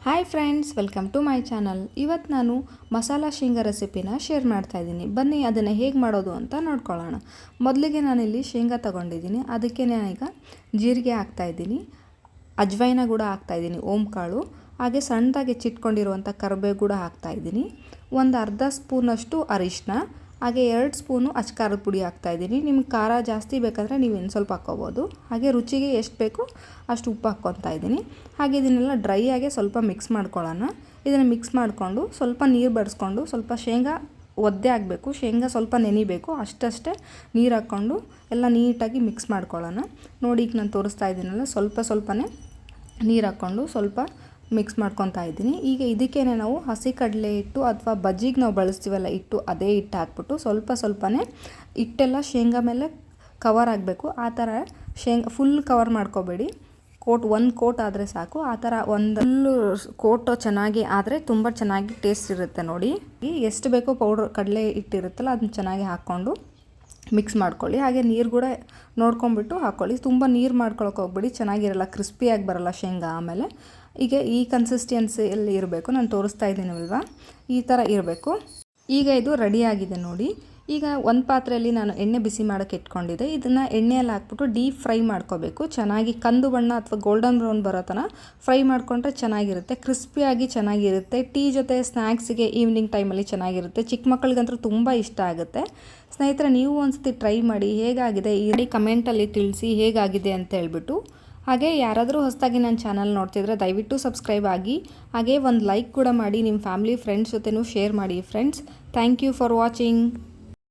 Hi friends, welcome to my channel. ಇವತ್ತು ನಾನು ಮಸಾಲ ಶೇಂಗಾ ರೆಸಿಪಿನ ಶೇರ್ ಮಾಡ್ತಾಯಿದ್ದೀನಿ. ಬನ್ನಿ ಅದನ್ನು ಹೇಗೆ ಮಾಡೋದು ಅಂತ ನೋಡ್ಕೊಳ್ಳೋಣ. ಮೊದಲಿಗೆ ನಾನಿಲ್ಲಿ ಶೇಂಗಾ ತೊಗೊಂಡಿದ್ದೀನಿ. ಅದಕ್ಕೆ ನಾನೀಗ ಜೀರಿಗೆ ಹಾಕ್ತಾಯಿದ್ದೀನಿ, ಅಜ್ವೈನ ಕೂಡ ಹಾಕ್ತಾಯಿದ್ದೀನಿ, ಓಂಕಾಳು, ಹಾಗೆ ಸಣ್ಣದಾಗಿ ಹೆಚ್ಚಿಟ್ಕೊಂಡಿರುವಂಥ ಕರಿಬೇವು ಕೂಡ ಹಾಕ್ತಾಯಿದ್ದೀನಿ. ಒಂದು ಅರ್ಧ ಸ್ಪೂನಷ್ಟು ಅರಿಶಿನ, ಹಾಗೆ 2 ಸ್ಪೂನು ಅಚ್ಕಾರದ ಪುಡಿ ಹಾಕ್ತಾಯಿದ್ದೀನಿ. ನಿಮ್ಗೆ ಖಾರ ಜಾಸ್ತಿ ಬೇಕಂದರೆ ನೀವು ಇನ್ನು ಸ್ವಲ್ಪ ಹಾಕ್ಕೋಬೋದು. ಹಾಗೆ ರುಚಿಗೆ ಎಷ್ಟು ಬೇಕೋ ಅಷ್ಟು ಉಪ್ಪು ಹಾಕ್ಕೊತಾ ಇದ್ದೀನಿ. ಹಾಗೆ ಇದನ್ನೆಲ್ಲ ಡ್ರೈ ಆಗಿ ಸ್ವಲ್ಪ ಮಿಕ್ಸ್ ಮಾಡ್ಕೊಳ್ಳೋಣ. ಇದನ್ನು ಮಿಕ್ಸ್ ಮಾಡಿಕೊಂಡು ಸ್ವಲ್ಪ ನೀರು ಬಡಿಸ್ಕೊಂಡು, ಸ್ವಲ್ಪ ಶೇಂಗಾ ಒದ್ದೆ ಆಗಬೇಕು, ಶೇಂಗಾ ಸ್ವಲ್ಪ ನೆನಿಬೇಕು, ಅಷ್ಟೇ ನೀರು ಹಾಕ್ಕೊಂಡು ಎಲ್ಲ ನೀಟಾಗಿ ಮಿಕ್ಸ್ ಮಾಡ್ಕೊಳ್ಳೋಣ. ನೋಡಿ, ಈಗ ನಾನು ತೋರಿಸ್ತಾ ಇದ್ದೀನಲ್ಲ, ಸ್ವಲ್ಪನೇ ನೀರು ಹಾಕ್ಕೊಂಡು ಸ್ವಲ್ಪ ಮಿಕ್ಸ್ ಮಾಡ್ಕೊತಾ ಇದ್ದೀನಿ. ಈಗ ಇದಕ್ಕೇನೆ ನಾವು ಹಸಿ ಕಡಲೆ ಹಿಟ್ಟು ಅಥವಾ ಬಜ್ಜಿಗೆ ನಾವು ಬಳಸ್ತೀವಲ್ಲ ಹಿಟ್ಟು, ಅದೇ ಹಿಟ್ಟು ಹಾಕ್ಬಿಟ್ಟು ಸ್ವಲ್ಪನೇ ಹಿಟ್ಟೆಲ್ಲ ಶೇಂಗಾ ಮೇಲೆ ಕವರ್ ಆಗಬೇಕು. ಆ ಥರ ಫುಲ್ ಕವರ್ ಮಾಡ್ಕೋಬೇಡಿ, ಒಂದು ಕೋಟ್ ಆದರೆ ಸಾಕು. ಆ ಥರ ಒಂದು ಫುಲ್ಲು ಕೋಟು ಚೆನ್ನಾಗಿ ಆದರೆ ತುಂಬ ಚೆನ್ನಾಗಿ ಟೇಸ್ಟ್ ಇರುತ್ತೆ. ನೋಡಿ, ಎಷ್ಟು ಬೇಕೋ ಪೌಡ್ರ್ ಕಡಲೆ ಹಿಟ್ಟಿರುತ್ತಲ್ಲ ಅದನ್ನ ಚೆನ್ನಾಗಿ ಹಾಕ್ಕೊಂಡು ಮಿಕ್ಸ್ ಮಾಡ್ಕೊಳ್ಳಿ. ಹಾಗೆ ನೀರು ಕೂಡ ನೋಡ್ಕೊಂಬಿಟ್ಟು ಹಾಕ್ಕೊಳ್ಳಿ. ತುಂಬ ನೀರು ಮಾಡ್ಕೊಳಕ್ಕೆ ಹೋಗ್ಬೇಡಿ, ಚೆನ್ನಾಗಿರಲ್ಲ, ಕ್ರಿಸ್ಪಿಯಾಗಿ ಬರಲ್ಲ ಶೇಂಗಾ. ಆಮೇಲೆ ಈಗ ಈ ಕನ್ಸಿಸ್ಟೆನ್ಸಿಯಲ್ಲಿ ಇರಬೇಕು. ನಾನು ತೋರಿಸ್ತಾ ಇದ್ದೀನಲ್ವಾ, ಈ ಥರ ಇರಬೇಕು. ಈಗ ಇದು ರೆಡಿಯಾಗಿದೆ ನೋಡಿ. ಈಗ ಒಂದು ಪಾತ್ರೆಯಲ್ಲಿ ನಾನು ಎಣ್ಣೆ ಬಿಸಿ ಮಾಡೋಕ್ಕೆ ಇಟ್ಕೊಂಡಿದ್ದೆ. ಇದನ್ನು ಎಣ್ಣೆಯಲ್ಲಿ ಹಾಕ್ಬಿಟ್ಟು ಡೀಪ್ ಫ್ರೈ ಮಾಡ್ಕೋಬೇಕು. ಚೆನ್ನಾಗಿ ಕಂದು ಬಣ್ಣ ಅಥವಾ ಗೋಲ್ಡನ್ ಬ್ರೌನ್ ಬರೋ ಥರ ಫ್ರೈ ಮಾಡಿಕೊಂಡ್ರೆ ಚೆನ್ನಾಗಿರುತ್ತೆ, ಕ್ರಿಸ್ಪಿಯಾಗಿ ಚೆನ್ನಾಗಿರುತ್ತೆ. ಟೀ ಜೊತೆ ಸ್ನ್ಯಾಕ್ಸಿಗೆ ಈವ್ನಿಂಗ್ ಟೈಮಲ್ಲಿ ಚೆನ್ನಾಗಿರುತ್ತೆ. ಚಿಕ್ಕ ಮಕ್ಕಳಿಗಂತೂ ತುಂಬ ಇಷ್ಟ ಆಗುತ್ತೆ. ಸ್ನೇಹಿತರೆ, ನೀವು ಒಂದ್ಸತಿ ಟ್ರೈ ಮಾಡಿ, ಹೇಗಾಗಿದೆ ಈ ಕಮೆಂಟಲ್ಲಿ ತಿಳಿಸಿ ಹೇಗಾಗಿದೆ ಅಂತ ಹೇಳ್ಬಿಟ್ಟು. ಹಾಗೆ ಯಾರಾದರೂ ಹೊಸದಾಗಿ ನನ್ನ ಚಾನಲ್ ನೋಡ್ತಿದ್ರೆ ದಯವಿಟ್ಟು ಸಬ್ಸ್ಕ್ರೈಬ್ ಆಗಿ, ಹಾಗೆ ಒಂದು ಲೈಕ್ ಕೂಡ ಮಾಡಿ, ನಿಮ್ಮ ಫ್ಯಾಮಿಲಿ ಫ್ರೆಂಡ್ಸ್ ಜೊತೆನೂ ಶೇರ್ ಮಾಡಿ friends. Thank you for watching.